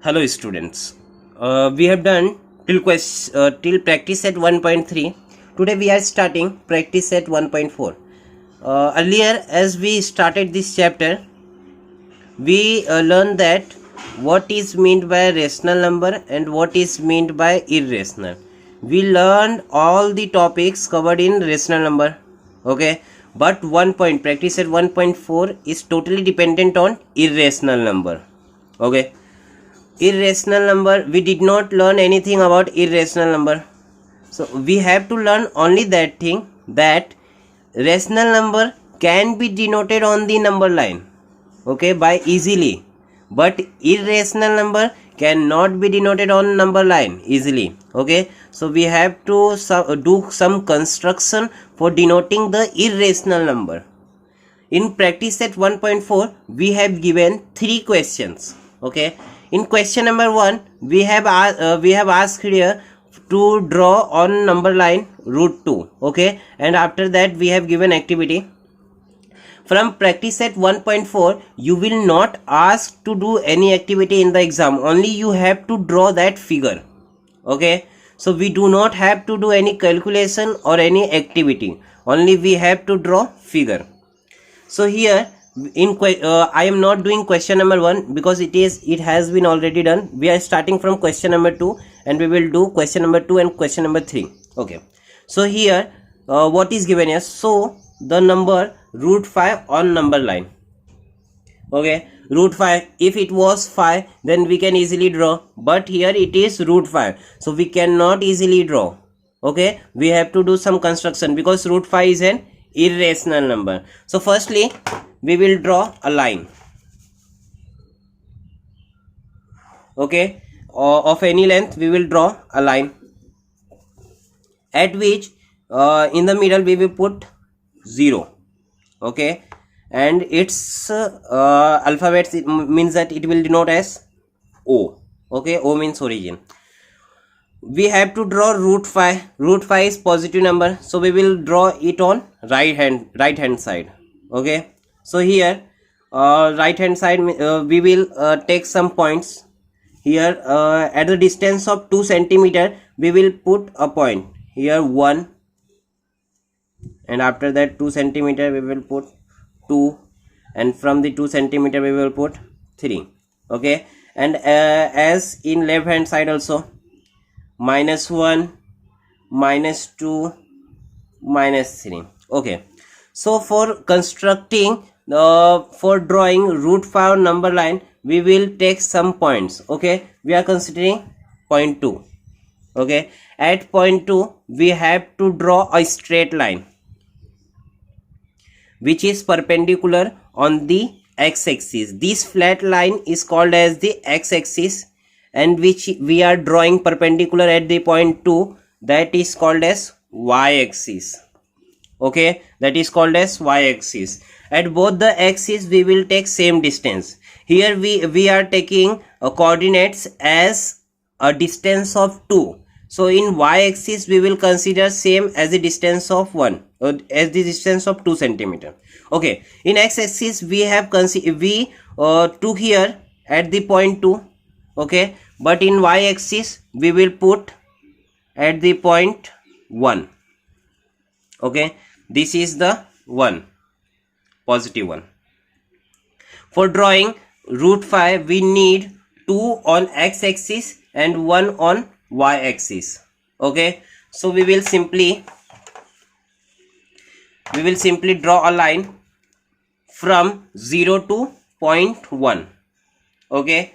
Hello students, we have done till practice set 1.3. Today we are starting practice set 1.4. Earlier as we started this chapter, we learned that what is meant by rational number and what is meant by irrational. We learned all the topics covered in rational number, okay, but one point practice set 1.4 is totally dependent on irrational number, okay. Irrational number, we did not learn anything about irrational number, so we have to learn only that thing, that rational number can be denoted on the number line, okay, by easily, but irrational number cannot be denoted on number line easily, okay. So we have to do some construction for denoting the irrational number. In practice set 1.4 we have given 3 questions, okay. In question number 1 we have asked here to draw on number line root 2, okay, and after that we have given activity. From practice set 1.4 you will not ask to do any activity in the exam, only you have to draw that figure, okay. So we do not have to do any calculation or any activity, only we have to draw figure. So here in I am not doing question number 1 because it has been already done. We are starting from question number 2 and we will do question number 2 and question number 3, okay. So here what is given here, so the number root 5 on number line, okay. Root 5, if it was 5 then we can easily draw, but here it is root 5, so we cannot easily draw, okay. We have to do some construction because root 5 is an irrational number. So firstly we will draw a line, okay, of any length. We will draw a line at which in the middle we will put 0, okay, and its alphabet means that it will denote as O, okay. O means origin. We have to draw root 5. Root 5 is positive number, so we will draw it on right hand side, okay. So here right hand side we will take some points. Here at the distance of 2 centimeter we will put a point here 1, and after that 2 centimeter we will put 2, and from the 2 centimeter we will put 3, okay. And as in left hand side also, -1, -2, -3, okay. So for constructing for drawing root 5 number line we will take some points, okay. We are considering point 2, okay. At point 2 we have to draw a straight line which is perpendicular on the x-axis. This flat line is called as the x-axis, and which we are drawing perpendicular at the point 2, that is called as y-axis, okay. That is called as y-axis. At both the axes we will take same distance. Here we are taking coordinates as a distance of 2, so in y-axis we will consider same as the distance of 1, as the distance of 2 centimeter, okay. In x-axis we have took here at the point 2, okay, but in y-axis we will put at the point 1, okay. This is the 1, positive 1. For drawing root 5 we need 2 on x-axis and 1 on y-axis, okay. So we will simply draw a line from 0 to point 1, okay.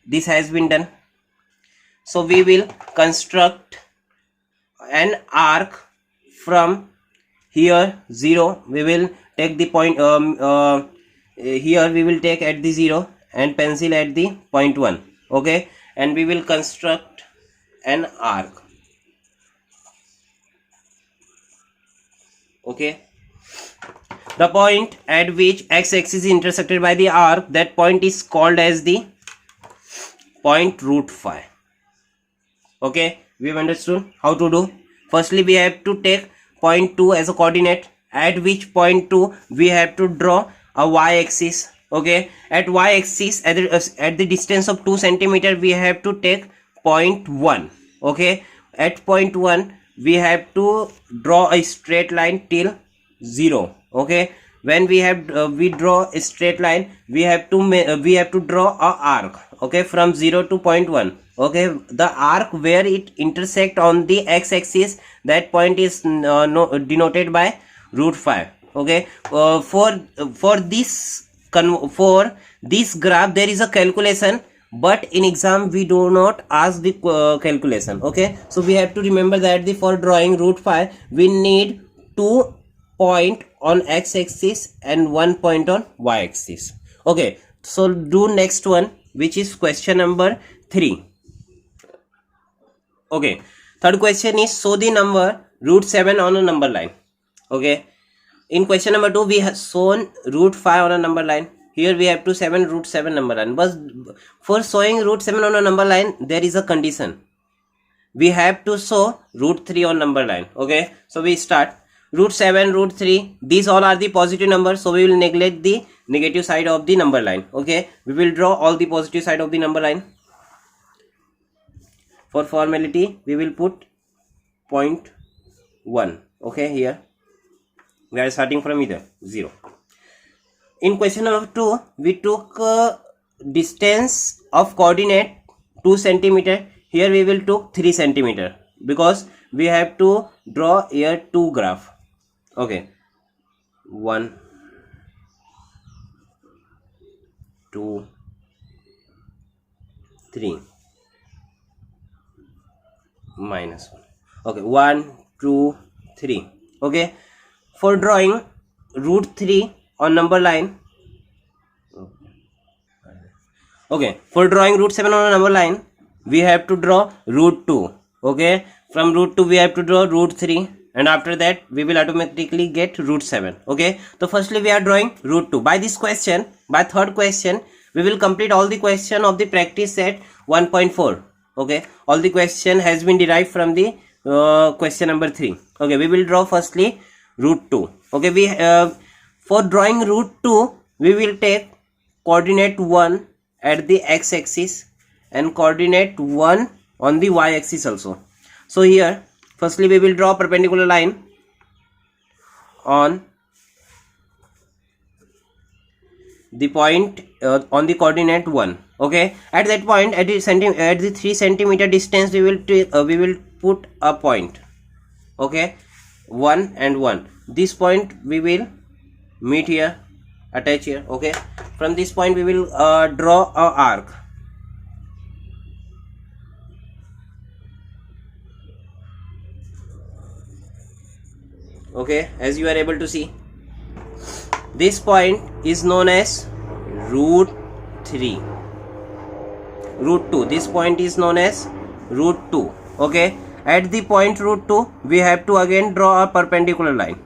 This has been done. So we will construct an arc from here 0. We will take the point here we will take at the 0 and pencil at the point 1, okay, and we will construct an arc, okay. The point at which x-axis is intersected by the arc, that point is called as the point root 5, okay. We have understood how to do. Firstly we have to take point 2 as a coordinate, at which point 2 we have to draw a y-axis, Okay, at y-axis at the distance of 2 centimeter we have to take point 1. Okay, at point 1 we have to draw a straight line till 0. Okay, when we have we draw a straight line, we have to draw a arc. Okay, from 0 to point 1. Okay, the arc where it intersect on the x-axis, that point is denoted by root 5. Okay, for this graph there is a calculation, but in exam we do not ask the calculation. Okay, so we have to remember that for drawing root 5 we need 2 point on x-axis and 1 point on y-axis. Okay, so do next one, which is question number 3. Okay, third question is show the number root 7 on a number line. Okay, in question number 2 we have shown root 5 on a number line. Here we have to root 7 number line, but for showing root 7 on a number line there is a condition. We have to show root 3 on number line. Okay, so we start root 7, root 3, these all are the positive numbers, so we will neglect the negative side of the number line. Okay, we will draw all the positive side of the number line. For formality we will put 0.1. Okay, here we are starting from either 0. In question number 2 we took distance of coordinate 2 centimeter. Here we will took 3 centimeter because we have to draw here 2 graph. Okay, 1, 2, 3, minus 1. Okay, 1, 2, 3. Okay, for drawing root 3 on number line. Okay, for drawing root 7 on a number line we have to draw root 2. Okay, from root 2 we have to draw root 3, and after that we will automatically get root 7. Okay, so firstly we are drawing root 2. By this question, by third question, we will complete all the question of the practice set 1.4. okay, all the question has been derived from the question number 3. Okay, we will draw firstly root 2. Okay, we for drawing root 2 we will take coordinate 1 at the x-axis and coordinate 1 on the y-axis also. So here firstly we will draw perpendicular line on the point on the coordinate 1. Okay, at that point at the 3 centimeter distance we will put a point. Okay, 1 and 1. This point we will meet here, attach here. Okay, from this point we will draw a arc. Okay, as you are able to see, this point is known as root 3, root 2. This point is known as root 2. Okay, at the point root 2 we have to again draw a perpendicular line.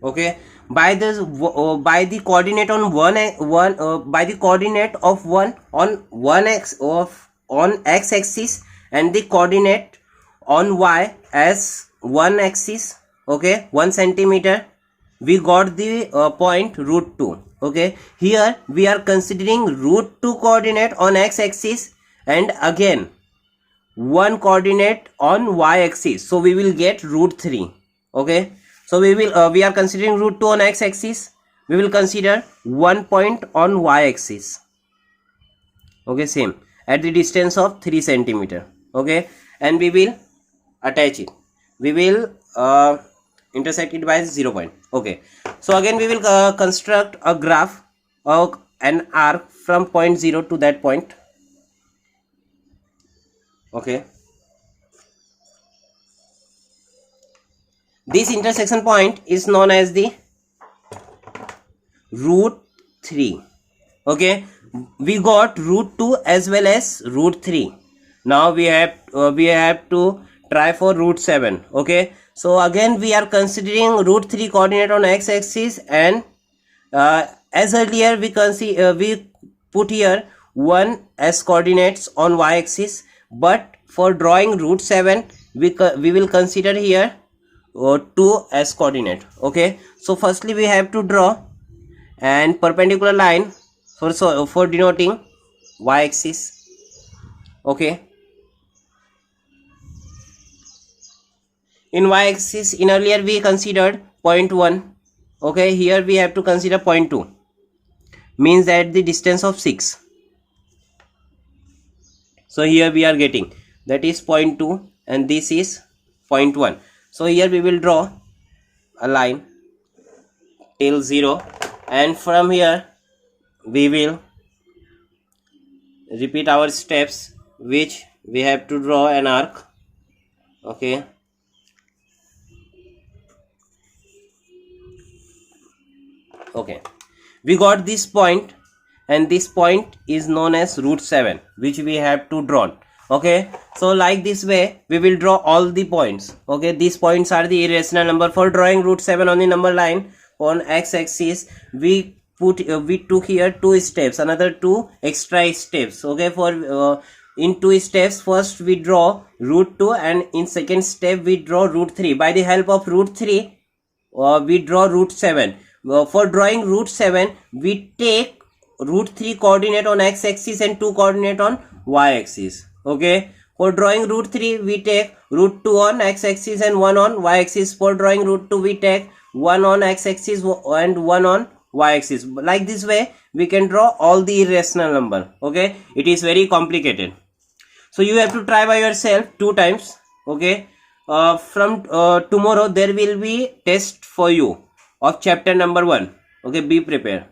Okay, by the coordinate on by the coordinate of 1 on x-axis and the coordinate on y as 1 axis. Okay, 1 centimeter, we got the point root 2. Okay, here we are considering root 2 coordinate on x-axis and again 1 coordinate on y-axis, so we will get root 3. Okay, so we are considering root 2 on x-axis, we will consider 1 point on y-axis. Okay, same at the distance of 3 centimeter. Okay, and we will attach it, we will intersect it by 0 point. Okay, so again we will construct a graph of an arc from point 0 to that point. Okay, this intersection point is known as the root 3. Okay, we got root 2 as well as root 3. Now we have to try for root 7. Okay, so again we are considering root 3 coordinate on x-axis, and as earlier we put here 1 as coordinates on y-axis, but for drawing root 7 we will consider here 2 as coordinate. Okay, so firstly we have to draw an perpendicular line for denoting y-axis. Okay, in y-axis, in earlier we considered point 1. Okay, here we have to consider point 2, means that the distance of 6. So here we are getting that is point 2 and this is point 1. So here we will draw a line till 0, and from here we will repeat our steps, which we have to draw an arc. Okay, okay, we got this point, and this point is known as root 7, which we have to draw. Okay, so like this way we will draw all the points. Okay, these points are the irrational number. For drawing root 7 on the number line on x-axis, we took here 2 steps, another 2 extra steps. Okay, for in 2 steps, first we draw root 2, and in second step we draw root 3. By the help of root 3 we draw root 7. For drawing root 7, we take root 3 coordinate on x-axis and 2 coordinate on y-axis. Okay, for drawing root 3 we take root 2 on x-axis and 1 on y-axis. For drawing root 2 we take 1 on x-axis and 1 on y-axis. Like this way we can draw all the irrational number. Okay, it is very complicated, so you have to try by yourself 2 times. Okay, from tomorrow there will be test for you of chapter number 1. Okay, be prepared.